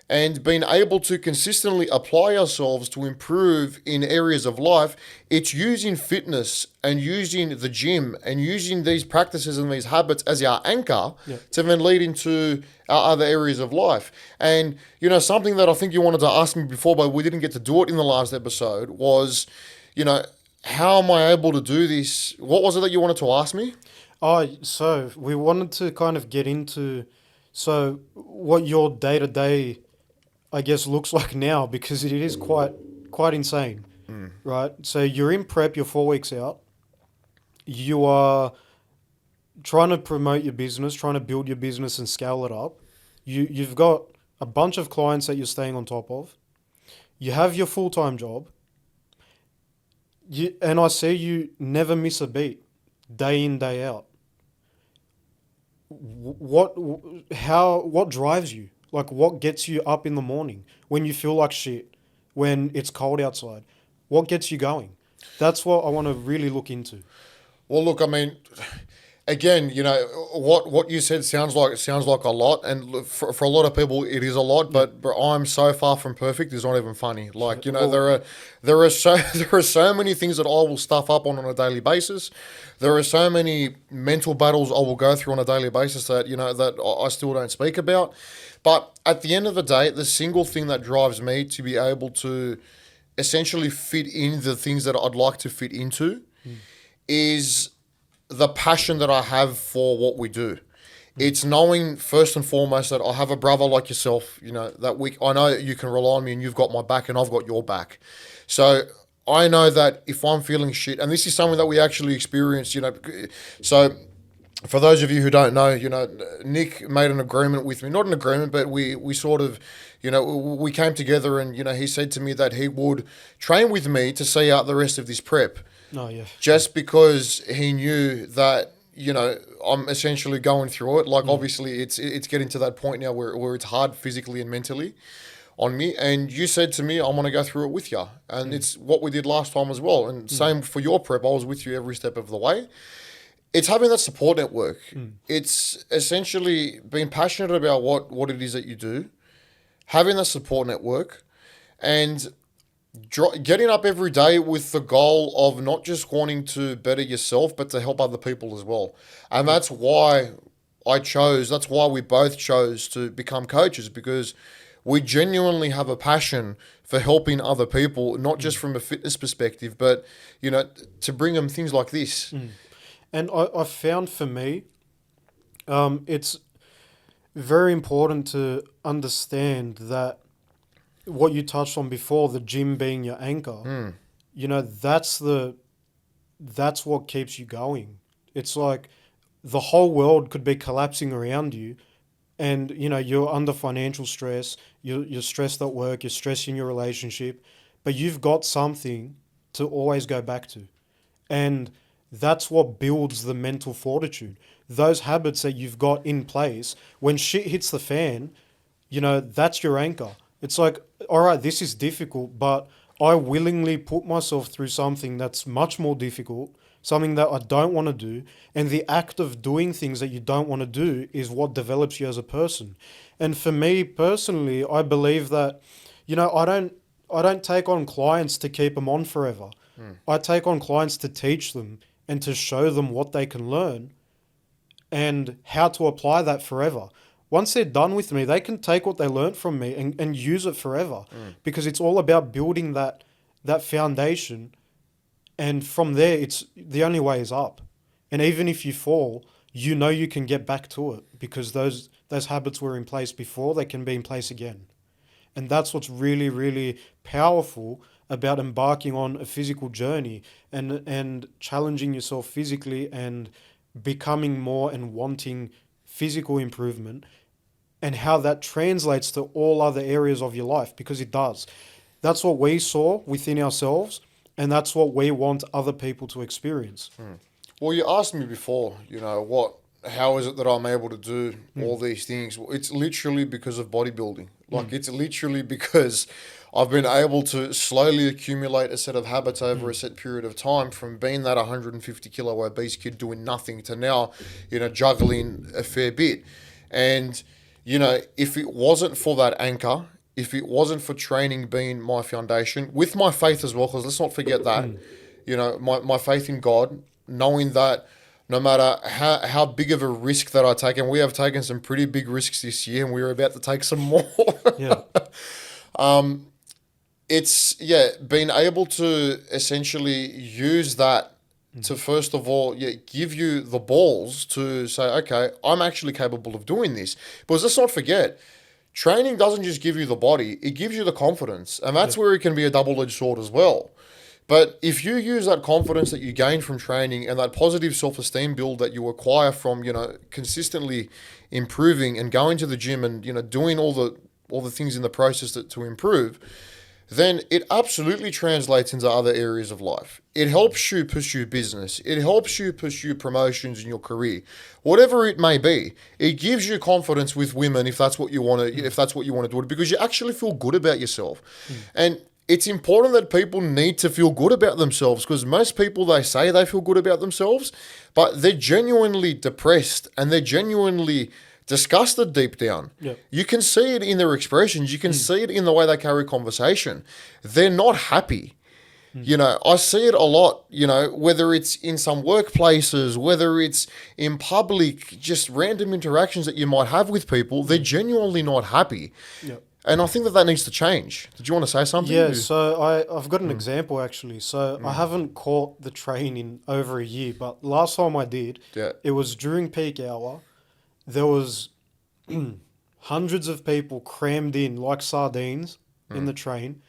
and being able to consistently apply ourselves to improve in areas of life. It's using fitness and using the gym and using these practices and these habits as our anchor to then lead into our other areas of life. And, something that I think you wanted to ask me before, but we didn't get to do it in the last episode was, how am I able to do this? What was it that you wanted to ask me? So we wanted to kind of get into, what your day-to-day, I guess, looks like now, because it is quite insane, right? So you're in prep, you're 4 weeks out. You are trying to promote your business, trying to build your business and scale it up. You've got a bunch of clients that you're staying on top of. You have your full-time job. And I see you never miss a beat, day in, day out. What drives you? Like, what gets you up in the morning when you feel like shit, when it's cold outside? What gets you going? That's what I want to really look into. Well, look, I mean, again, what you said sounds like a lot, and for a lot of people it is a lot. But I'm so far from perfect. It's not even funny. Like, there are so many things that I will stuff up on a daily basis. There are so many mental battles I will go through on a daily basis that that I still don't speak about. But at the end of the day, the single thing that drives me to be able to essentially fit in the things that I'd like to fit into is the passion that I have for what we do. It's knowing first and foremost that I have a brother like yourself, that I know that you can rely on me and you've got my back and I've got your back. So I know that if I'm feeling shit, and this is something that we actually experienced, so for those of you who don't know, Nick made an agreement with me, not an agreement, but we sort of, we came together and, he said to me that he would train with me to see out the rest of this prep. Oh, yeah. Just because he knew that, I'm essentially going through it. Like, obviously it's getting to that point now where it's hard physically and mentally on me. And you said to me, I want to go through it with you. And it's what we did last time as well. And same for your prep. I was with you every step of the way. It's having that support network. It's essentially being passionate about what it is that you do, having that support network, and getting up every day with the goal of not just wanting to better yourself, but to help other people as well. And that's why that's why we both chose to become coaches, because we genuinely have a passion for helping other people, not just from a fitness perspective, but, to bring them things like this. And I found for me, it's very important to understand that what you touched on before, the gym being your anchor, that's what keeps you going. It's like the whole world could be collapsing around you and, you're under financial stress, you're stressed at work, you're stressed in your relationship, but you've got something to always go back to. And that's what builds the mental fortitude. Those habits that you've got in place, when shit hits the fan, that's your anchor. It's like, all right, this is difficult, but I willingly put myself through something that's much more difficult, something that I don't want to do, and the act of doing things that you don't want to do is what develops you as a person. And for me personally, I believe that, I don't take on clients to keep them on forever. I take on clients to teach them and to show them what they can learn and how to apply that forever. Once they're done with me, they can take what they learned from me and use it forever, because it's all about building that foundation. And from there, it's the only way is up. And even if you fall, you can get back to it, because those habits were in place before, they can be in place again. And that's what's really, really powerful about embarking on a physical journey and challenging yourself physically and becoming more and wanting physical improvement, and how that translates to all other areas of your life, because it does. That's what we saw within ourselves, and that's what we want other people to experience. Well, you asked me before, how is it that I'm able to do all these things? Well, it's literally because of bodybuilding. It's literally because I've been able to slowly accumulate a set of habits over a set period of time, from being that 150 kilo obese kid doing nothing to now, juggling a fair bit. And, if it wasn't for that anchor, if it wasn't for training being my foundation, with my faith as well, because let's not forget that, my faith in God, knowing that no matter how big of a risk that I take, and we have taken some pretty big risks this year, and we're about to take some more. Yeah. It's being able to essentially use that to, first of all, give you the balls to say, okay, I'm actually capable of doing this. Because let's not forget, training doesn't just give you the body, it gives you the confidence. And that's where it can be a double-edged sword as well. But if you use that confidence that you gain from training and that positive self-esteem build that you acquire from, consistently improving and going to the gym and, doing all the things in the process to improve, then it absolutely translates into other areas of life. It helps you pursue business. It helps you pursue promotions in your career, whatever it may be. It gives you confidence with women if that's what you want to. If that's what you want to do, because you actually feel good about yourself, and it's important that people need to feel good about themselves, because most people, they say they feel good about themselves, but they're genuinely depressed and they're genuinely disgusted deep down. Yep. You can see it in their expressions. You can see it in the way they carry conversation. They're not happy. I see it a lot, whether it's in some workplaces, whether it's in public, just random interactions that you might have with people, they're genuinely not happy. Yep. And I think that needs to change. Did you want to say something? Yeah, so I've got an example actually. So I haven't caught the train in over a year, but last time I did, it was during peak hour. There was hundreds of people crammed in like sardines in the train.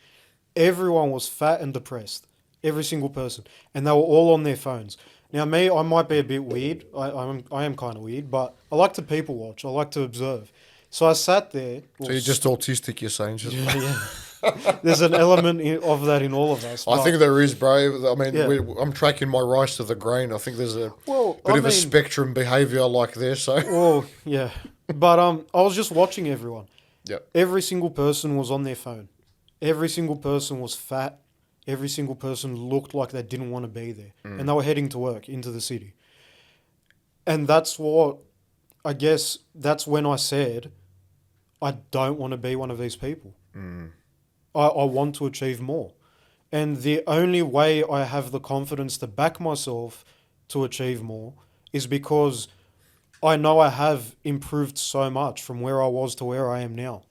Everyone was fat and depressed, every single person, and they were all on their phones. Now, me, I might be a bit weird. I am kind of weird, but I like to people watch. I like to observe. So I sat there. So you're just autistic, you're saying? Yeah. There's an element of that in all of us. I think there is, bro. I mean, I'm tracking my rice to the grain. I think there's a bit of a spectrum behaviour like there. So, well, yeah. But I was just watching everyone. Yeah. Every single person was on their phone. Every single person was fat. Every single person looked like they didn't want to be there. And they were heading to work into the city. And that's what, I guess, that's when I said, I don't want to be one of these people. I want to achieve more. And the only way I have the confidence to back myself to achieve more is because I know I have improved so much from where I was to where I am now.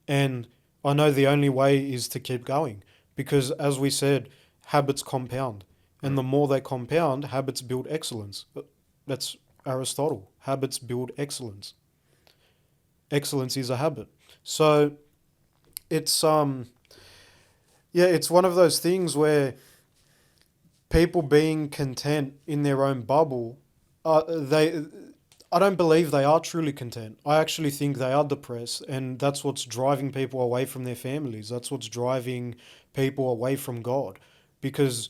And I know the only way is to keep going. Because as we said, habits compound. And the more they compound, habits build excellence. That's Aristotle. Habits build excellence. Excellence is a habit. So it's it's one of those things where people being content in their own bubble, I don't believe they are truly content. I actually think they are depressed, and that's what's driving people away from their families. That's what's driving people away from God, because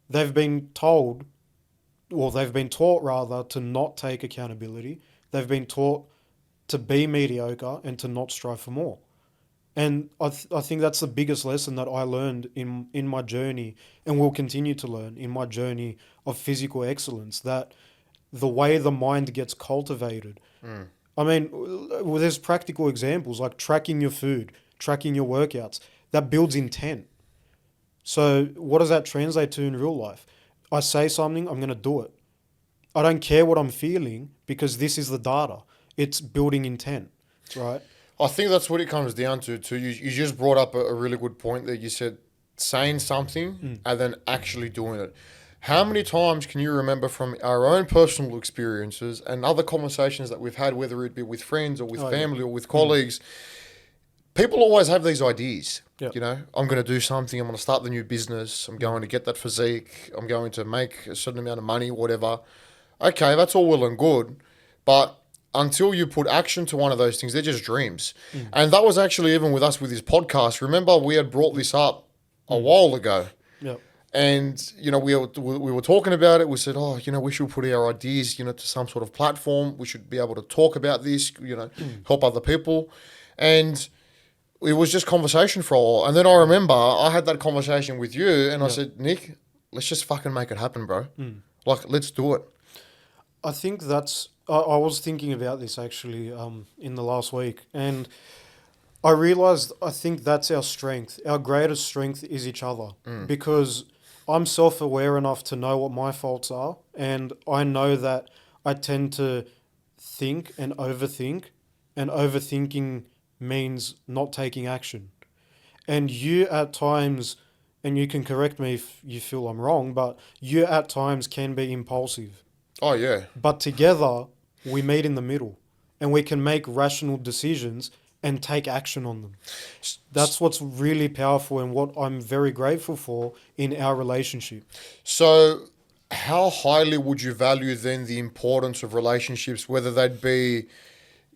they've been taught rather to not take accountability. They've been taught to be mediocre and to not strive for more. And I think that's the biggest lesson that I learned in my journey, and will continue to learn in my journey of physical excellence, that the way the mind gets cultivated. I mean, there's practical examples like tracking your food, tracking your workouts. That builds intent. So what does that translate to in real life? I say something, I'm going to do it. I don't care what I'm feeling because this is the data. It's building intent, right? I think that's what it comes down to too. You just brought up a really good point there. You said saying something and then actually doing it. How many times can you remember from our own personal experiences and other conversations that we've had, whether it be with friends or with family or with colleagues, people always have these ideas. Yep. You know, I'm going to do something. I'm going to start the new business. I'm going to get that physique. I'm going to make a certain amount of money, whatever. Okay, that's all well and good. But until you put action to one of those things, they're just dreams. And that was actually even with us with this podcast. Remember, we had brought this up a while ago. Yep. And, you know, we were talking about it. We said, oh, you know, we should put our ideas, you know, to some sort of platform. We should be able to talk about this, you know, help other people. And it was just conversation for a while. And then I remember I had that conversation with you and I said, Nick, let's just fucking make it happen, bro. Like, let's do it. I think that's. I was thinking about this actually in the last week, and I realized I think that's our strength. Our greatest strength is each other, because I'm self-aware enough to know what my faults are, and I know that I tend to think and overthinking means not taking action. And you at times, and you can correct me if you feel I'm wrong, but you at times can be impulsive. Oh, yeah. But together, we meet in the middle, and we can make rational decisions and take action on them. That's what's really powerful and what I'm very grateful for in our relationship. So, how highly would you value then the importance of relationships, whether they'd be,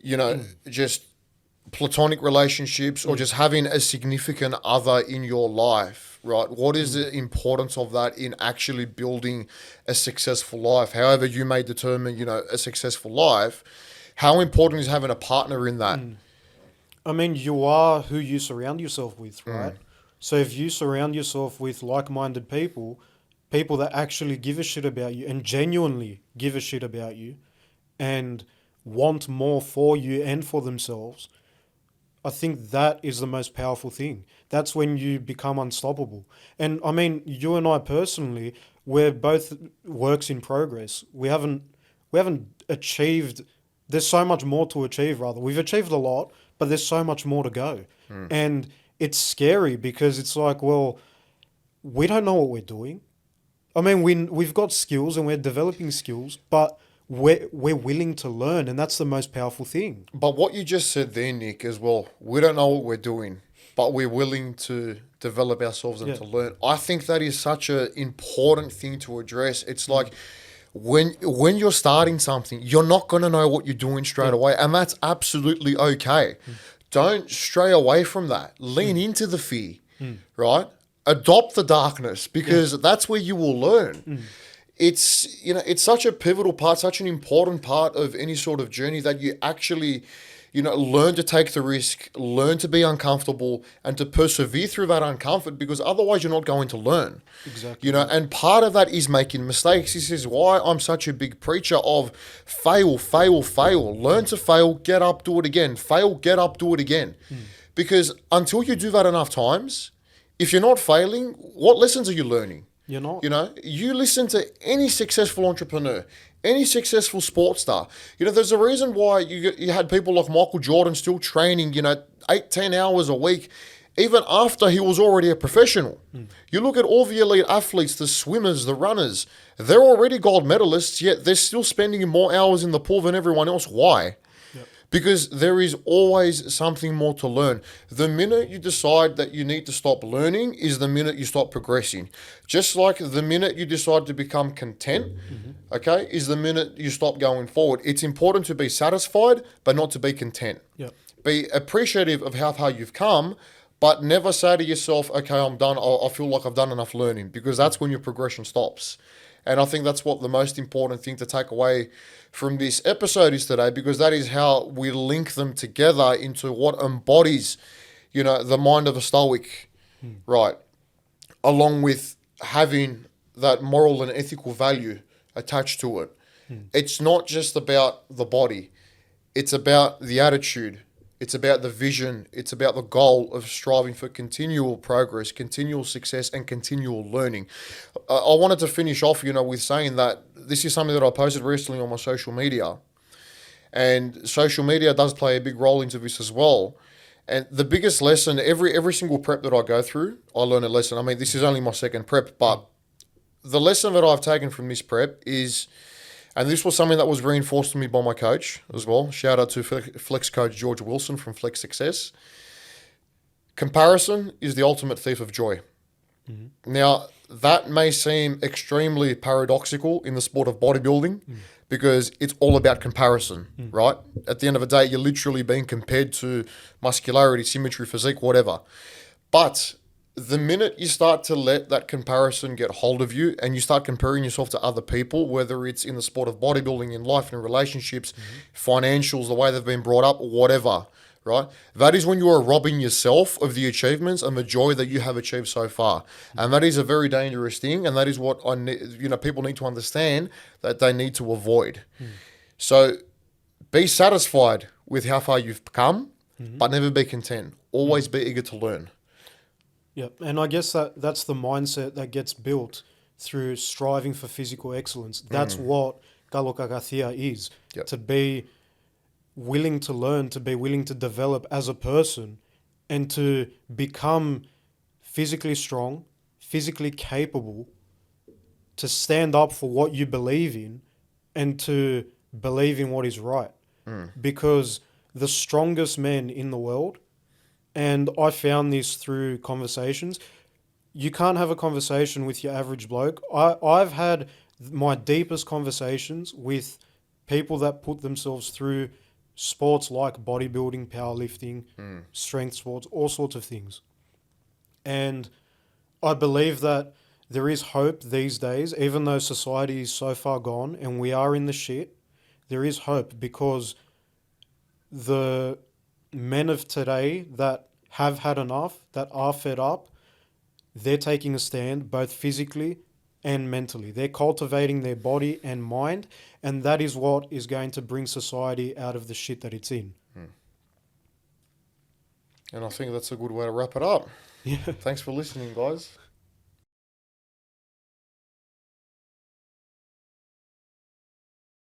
you know, just platonic relationships or just having a significant other in your life, right? What is the importance of that in actually building a successful life? However you may determine, you know, a successful life, how important is having a partner in that? I mean, you are who you surround yourself with, right? So if you surround yourself with like-minded people, people that actually give a shit about you and genuinely give a shit about you and want more for you and for themselves, I think that is the most powerful thing. That's when you become unstoppable. And I mean, you and I personally, we're both works in progress. We haven't achieved. There's so much more to achieve. Rather, we've achieved a lot, but there's so much more to go. And it's scary because it's like, well, we don't know what we're doing. I mean, we've got skills and we're developing skills, but we're willing to learn, and that's the most powerful thing. But what you just said there, Nick, as well, we don't know what we're doing, but we're willing to develop ourselves and to learn. I think that is such an important thing to address. It's like when you're starting something, you're not going to know what you're doing straight away, and that's absolutely okay. Don't stray away from that. Lean into the fear, right? Adopt the darkness, because that's where you will learn. It's, you know, it's such a pivotal part, such an important part of any sort of journey that you actually, you know, learn to take the risk, learn to be uncomfortable and to persevere through that uncomfort, because otherwise you're not going to learn. Exactly. You know, and part of that is making mistakes. This is why I'm such a big preacher of fail, fail, fail. Learn to fail, get up, do it again. Fail, get up, do it again. Because until you do that enough times, if you're not failing, what lessons are you learning? You're not. You know, you listen to any successful entrepreneur, any successful sports star. You know, there's a reason why you had people like Michael Jordan still training, you know, 8-10 hours a week, even after he was already a professional. You look at all the elite athletes, the swimmers, the runners, they're already gold medalists, yet they're still spending more hours in the pool than everyone else. Why? Because there is always something more to learn. The minute you decide that you need to stop learning is the minute you stop progressing. Just like the minute you decide to become content, okay, is the minute you stop going forward. It's important to be satisfied, but not to be content. Be appreciative of how far you've come, but never say to yourself, okay, I'm done. I feel like I've done enough learning, because that's when your progression stops. And I think that's what the most important thing to take away from this episode is today, because that is how we link them together into what embodies, the mind of a stoic, right? Along with having that moral and ethical value attached to it. It's not just about the body. It's about the attitude. It's about the vision. It's about the goal of striving for continual progress, continual success, and continual learning. I wanted to finish off, with saying that this is something that I posted recently on my social media. And social media does play a big role into this as well. And the biggest lesson, every single prep that I go through, I learn a lesson. I mean, this is only my second prep, but the lesson that I've taken from this prep is, and this was something that was reinforced to me by my coach as well. Shout out to Flex coach George Wilson from Flex Success. Comparison is the ultimate thief of joy. Now, that may seem extremely paradoxical in the sport of bodybuilding because it's all about comparison, right? At the end of the day, you're literally being compared to muscularity, symmetry, physique, whatever. But the minute you start to let that comparison get hold of you and you start comparing yourself to other people, whether it's in the sport of bodybuilding, in life, in relationships, financials, the way they've been brought up, whatever, right? That is when you are robbing yourself of the achievements and the joy that you have achieved so far. And that is a very dangerous thing. And that is what people need to understand that they need to avoid. So be satisfied with how far you've come, but never be content. Always be eager to learn. Yep, and I guess that's the mindset that gets built through striving for physical excellence. That's what Kalokagathia is. Yep. To be willing to learn, to be willing to develop as a person, and to become physically strong, physically capable, to stand up for what you believe in, and to believe in what is right. Because the strongest men in the world, and I found this through conversations, you can't have a conversation with your average bloke. I've had my deepest conversations with people that put themselves through sports like bodybuilding, powerlifting, strength sports, all sorts of things. And I believe that there is hope these days, even though society is so far gone and we are in the shit, there is hope because the men of today that have had enough, that are fed up, they're taking a stand both physically and mentally. They're cultivating their body and mind, and that is what is going to bring society out of the shit that it's in. And I think that's a good way to wrap it up. Yeah. Thanks for listening, guys.